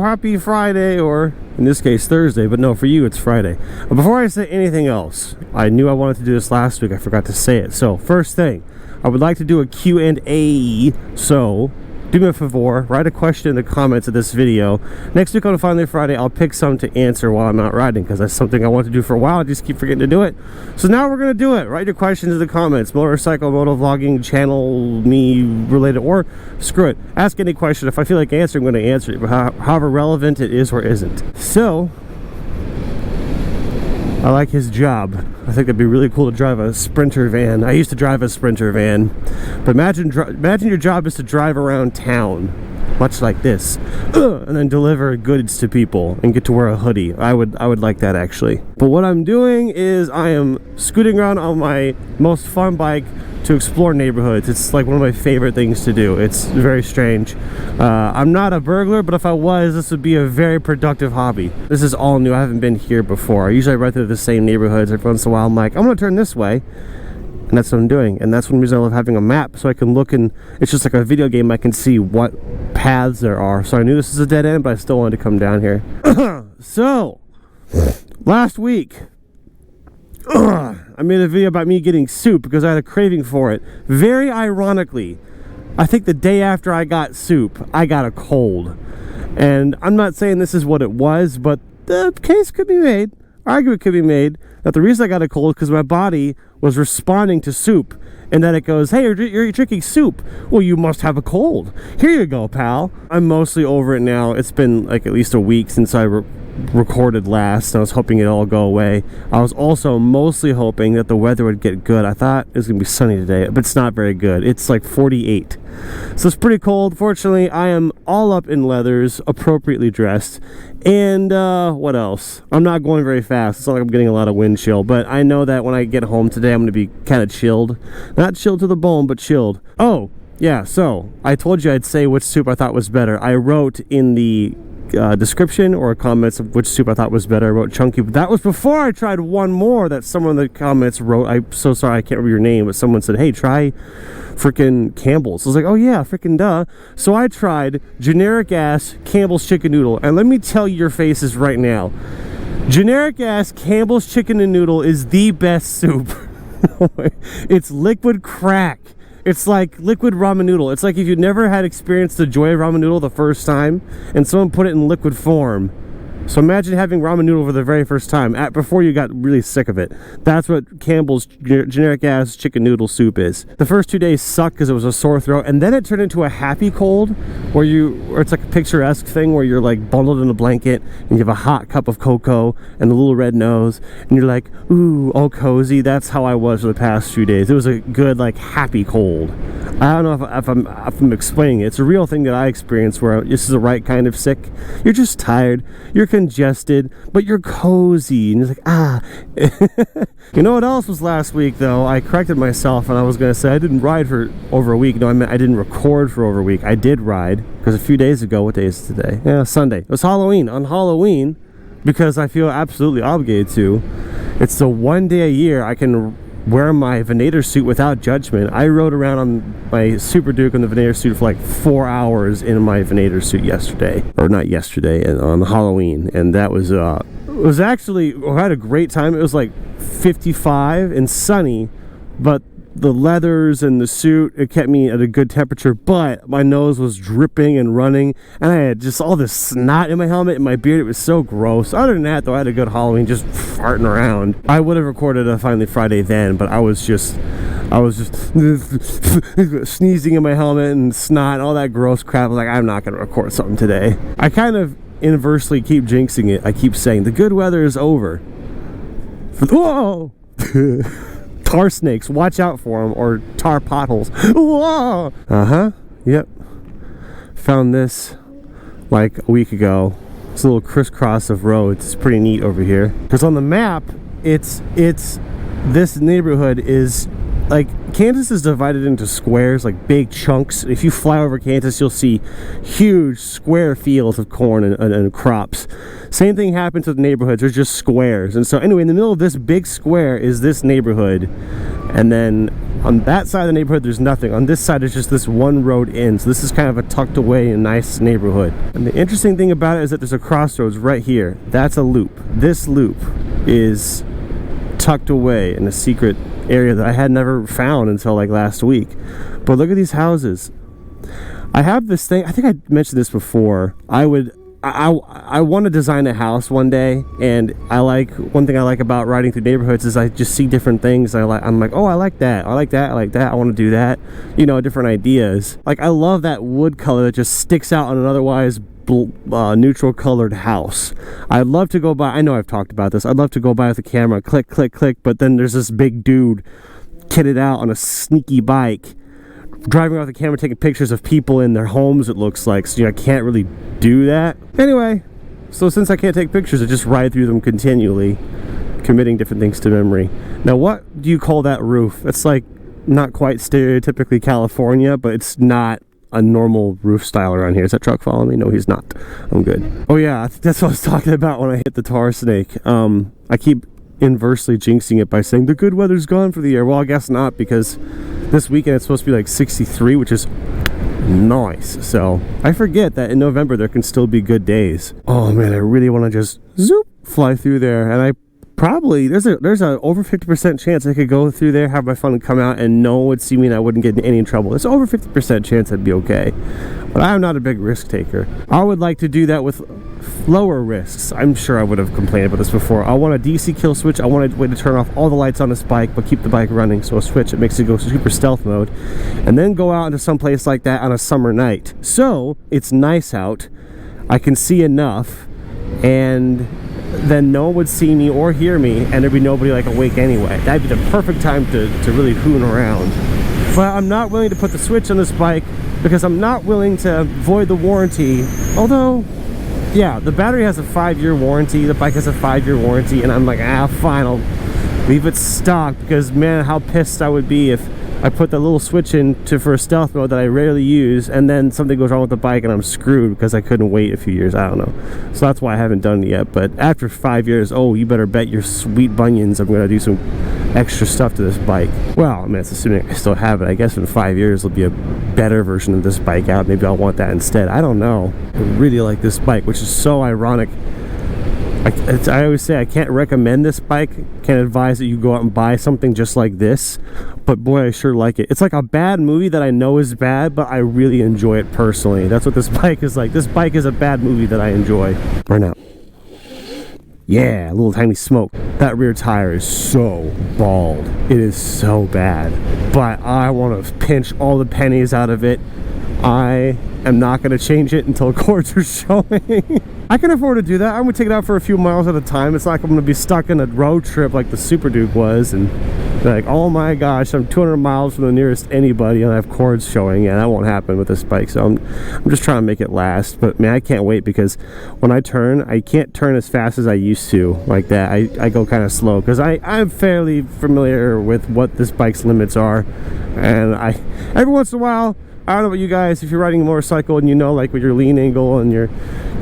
happy Friday, or in this case Thursday, but no, for you it's Friday. But before I say anything else, I knew I wanted to do this last week, I forgot to say it. So first thing, I would like to do a Q&A, so do me a favor, write a question in the comments of this video. Next week on Finally Friday, I'll pick some to answer while I'm out riding, because that's something I want to do for a while. I just keep forgetting to do it. So now we're going to do it. Write your questions in the comments. Motorcycle, moto vlogging, channel, me related, or screw it. Ask any question. If I feel like answering, I'm going to answer it, but however relevant it is or isn't. So, I like his job. I think it'd be really cool to drive a Sprinter van. I used to drive a Sprinter van, but imagine your job is to drive around town, much like this, and then deliver goods to people and get to wear a hoodie. I would like that, actually. But what I'm doing is I am scooting around on my most fun bike to explore neighborhoods. It's like one of my favorite things to do. It's very strange. I'm not a burglar, but if I was, this would be a very productive hobby. This is all new. I haven't been here before. I usually ride through the same neighborhoods. Every once in a while I'm like, I'm gonna turn this way, and that's what I'm doing. And that's one reason I love having a map, so I can look, and it's just like a video game. I can see what paths there are. So I knew this is a dead end, but I still wanted to come down here. So last week I made a video about me getting soup because I had a craving for it. Very ironically, I think the day after I got soup, I got a cold. And I'm not saying this is what it was, but the case could be made, argument could be made, that the reason I got a cold is because my body was responding to soup. And then it goes, hey, you're drinking soup. Well, you must have a cold. Here you go, pal. I'm mostly over it now. It's been like at least a week since I recorded last. I was hoping it'd all go away. I was also mostly hoping that the weather would get good. I thought it was gonna be sunny today, but it's not very good. It's like 48, so it's pretty cold. Fortunately, I am all up in leathers, appropriately dressed, and what else? I'm not going very fast. It's not like I'm getting a lot of wind chill, but I know that when I get home today, I'm gonna be kind of chilled. Not chilled to the bone, but chilled. Oh yeah, so I told you I'd say which soup I thought was better. I wrote in the description or comments of which soup I thought was better. I wrote chunky, but that was before I tried one more that someone in the comments wrote. I'm so sorry, I can't remember your name, but someone said, hey, try freaking Campbell's. I was like, oh yeah, freaking duh. So I tried generic ass Campbell's chicken noodle, and let me tell your faces right now, generic ass Campbell's chicken and noodle is the best soup. It's liquid crack. It's like liquid ramen noodle. It's like if you never had experienced the joy of ramen noodle the first time and someone put it in liquid form. So imagine having ramen noodle for the very first time before you got really sick of it. That's what Campbell's generic ass chicken noodle soup is. The first 2 days sucked because it was a sore throat, and then it turned into a happy cold where it's like a picturesque thing where you're like bundled in a blanket and you have a hot cup of cocoa and a little red nose and you're like, ooh, all cozy. That's how I was for the past few days. It was a good, like, happy cold. I don't know if I'm explaining it. It's a real thing that I experienced where this is the right kind of sick. You're just tired, you're congested, but you're cozy, and you're like, ah. You know what else was last week, though? I corrected myself, and I was going to say I didn't ride for over a week. No, I meant I didn't record for over a week. I did ride, because a few days ago, what day is it today? Yeah, Sunday. It was Halloween. On Halloween, because I feel absolutely obligated to, it's the one day a year I can wear my Venator suit without judgment. I rode around on my Super Duke in the Venator suit for like 4 hours in my Venator suit yesterday, or not yesterday, and on Halloween, and that was it was actually, I had a great time. It was like 55 and sunny, but the leathers and the suit, it kept me at a good temperature, but my nose was dripping and running, and I had just all this snot in my helmet and my beard. It was so gross. Other than that, though, I had a good Halloween, just farting around. I would have recorded a Finally Friday then, but I was just sneezing in my helmet and snot and all that gross crap. I was like, I'm not going to record something today. I kind of inversely keep jinxing it. I keep saying the good weather is over. Whoa! Tar snakes, watch out for them, or tar potholes. Whoa! Yep. Found this like a week ago. It's a little crisscross of roads. It's pretty neat over here. Because on the map, this neighborhood is like, Kansas is divided into squares, like big chunks. If you fly over Kansas, you'll see huge square fields of corn and crops. Same thing happens with neighborhoods. There's just squares. And so anyway, in the middle of this big square is this neighborhood, and then on that side of the neighborhood there's nothing. On this side is just this one road in. So this is kind of a tucked away and nice neighborhood. And the interesting thing about it is that there's a crossroads right here. That's a loop. This loop is tucked away in a secret area that I had never found until like last week. But look at these houses. I have this thing, I think I mentioned this before. I want to design a house one day, and one thing I like about riding through neighborhoods is I just see different things. I'm like, oh, I like that, I like that, I like that, I want to do that, you know, different ideas. Like, I love that wood color that just sticks out on an otherwise neutral colored house. I'd love to go by, I know I've talked about this, I'd love to go by with a camera, click, click, click, but then there's this big dude kitted out on a sneaky bike, driving off the camera, taking pictures of people in their homes, it looks like. So, you know, I can't really do that. Anyway, so since I can't take pictures, I just ride through them continually, committing different things to memory. Now, what do you call that roof? It's like not quite stereotypically California, but it's not a normal roof style around here. Is that truck following me? No, he's not. I'm good. Oh yeah, I think that's what I was talking about when I hit the tar snake. I keep inversely jinxing it by saying the good weather's gone for the year. Well, I guess not, because this weekend it's supposed to be like 63, which is nice. So I forget that in November there can still be good days. Oh man, I really want to just zoop fly through there, and I probably there's a over 50% chance I could go through there, have my fun, and come out, and no one would see me and I wouldn't get in any trouble. There's over 50% chance I'd be okay, but I'm not a big risk taker. I would like to do that with lower risks. I'm sure I would have complained about this before. I want a DC kill switch. I want a way to turn off all the lights on this bike but keep the bike running. So a switch, it makes it go super stealth mode, and then go out into some place like that on a summer night. So it's nice out, I can see enough, and then no one would see me or hear me, and there'd be nobody like awake anyway. That'd be the perfect time to really hoon around. But I'm not willing to put the switch on this bike because I'm not willing to void the warranty. Although, yeah, the battery has a 5-year warranty, the bike has a 5-year warranty, and I'm like, fine, I'll leave it stock, because man, how pissed I would be if I put the little switch in for a stealth mode that I rarely use, and then something goes wrong with the bike and I'm screwed because I couldn't wait a few years. I don't know. So that's why I haven't done it yet. But after 5 years, oh, you better bet your sweet bunions I'm going to do some extra stuff to this bike. Well, I mean, it's assuming I still have it. I guess in 5 years there'll be a better version of this bike out. Maybe I'll want that instead. I don't know. I really like this bike, which is so ironic. I always say I can't recommend this bike, can't advise that you go out and buy something just like this, but boy, I sure like it. It's like a bad movie that I know is bad, but I really enjoy it personally. That's what this bike is like. This bike is a bad movie that I enjoy. Right now. Yeah, a little tiny smoke. That rear tire is so bald. It is so bad, but I want to pinch all the pennies out of it. I am not going to change it until cords are showing. I can afford to do that. I'm going to take it out for a few miles at a time. It's like I'm going to be stuck in a road trip like the Super Duke was, and like, oh my gosh, I'm 200 miles from the nearest anybody and I have cords showing. Yeah, that won't happen with this bike. So I'm just trying to make it last. But man, I can't wait, because when I turn, I can't turn as fast as I used to like that. I go kind of slow because I'm fairly familiar with what this bike's limits are, and every once in a while, I don't know about you guys, if you're riding a motorcycle and you know like what your lean angle and your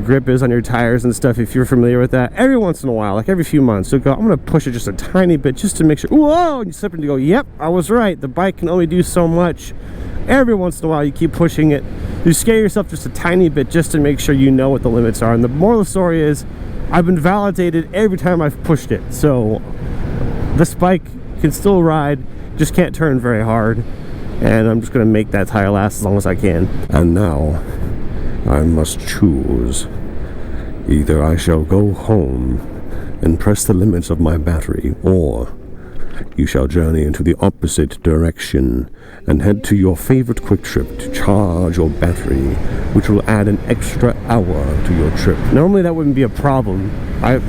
grip is on your tires and stuff, if you're familiar with that, every once in a while, like every few months, you'll go, I'm going to push it just a tiny bit just to make sure, whoa, and you slip and you go, yep, I was right, the bike can only do so much. Every once in a while you keep pushing it, you scare yourself just a tiny bit just to make sure you know what the limits are. And the moral of the story is, I've been validated every time I've pushed it. So this bike can still ride, just can't turn very hard. And I'm just going to make that tire last as long as I can. And now, I must choose. Either I shall go home and press the limits of my battery, or you shall journey into the opposite direction and head to your favorite quick trip to charge your battery, which will add an extra hour to your trip. Normally that wouldn't be a problem. I'd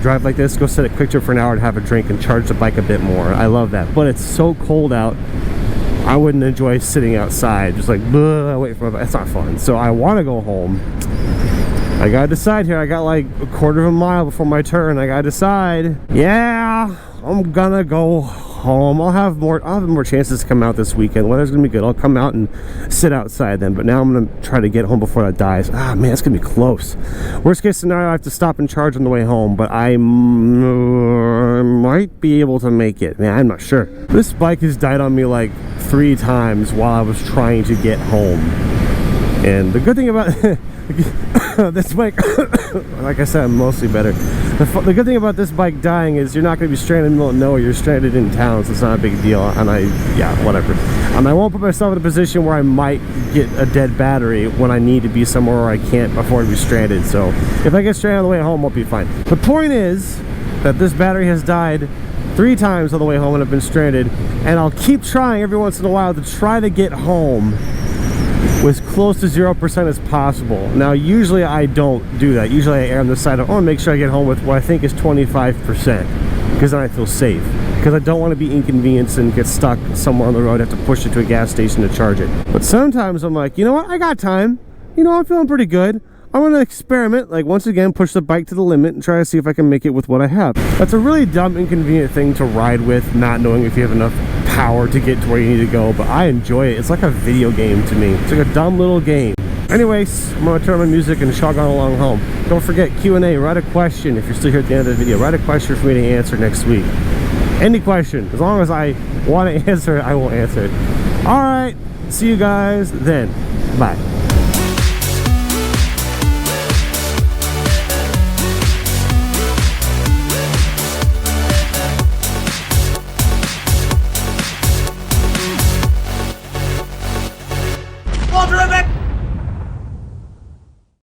drive like this, go set a quick trip for an hour and have a drink and charge the bike a bit more. I love that. But it's so cold out, I wouldn't enjoy sitting outside just like wait for my bike. It's not fun. So I want to go home. I gotta decide here. I got like a quarter of a mile before my turn. I gotta decide. Yeah, I'm gonna go home. I'll have more chances to come out this weekend. Weather's gonna be good. I'll come out and sit outside then. But now I'm gonna try to get home before that dies. Ah, man, it's gonna be close. Worst case scenario, I have to stop and charge on the way home, but I might be able to make it. Man, I'm not sure. This bike has died on me like 3 times while I was trying to get home. And the good thing about this bike, like I said, I'm mostly better. The good thing about this bike dying is you're not going to be stranded in the middle of nowhere. You're stranded in town, so it's not a big deal. And whatever. I won't put myself in a position where I might get a dead battery when I need to be somewhere where I can't afford to be stranded. So if I get stranded on the way home, I'll be fine. The point is that this battery has died 3 times on the way home and I've been stranded. And I'll keep trying every once in a while to try to get home with close to 0% as possible. Now, usually I don't do that. Usually I err on the side of, make sure I get home with what I think is 25%, because then I feel safe. Because I don't want to be inconvenienced and get stuck somewhere on the road, have to push it to a gas station to charge it. But sometimes I'm like, you know what, I got time. You know, I'm feeling pretty good. I want to experiment, like once again, push the bike to the limit and try to see if I can make it with what I have. That's a really dumb, inconvenient thing to ride with, not knowing if you have enough power to get to where you need to go, but I enjoy it. It's like a video game to me. It's like a dumb little game. Anyways, I'm gonna turn on my music and shog on along home. Don't forget, Q&A, write a question if you're still here at the end of the video. Write a question for me to answer next week. Any question, as long as I want to answer it, I will answer it. All right, see you guys then. Bye.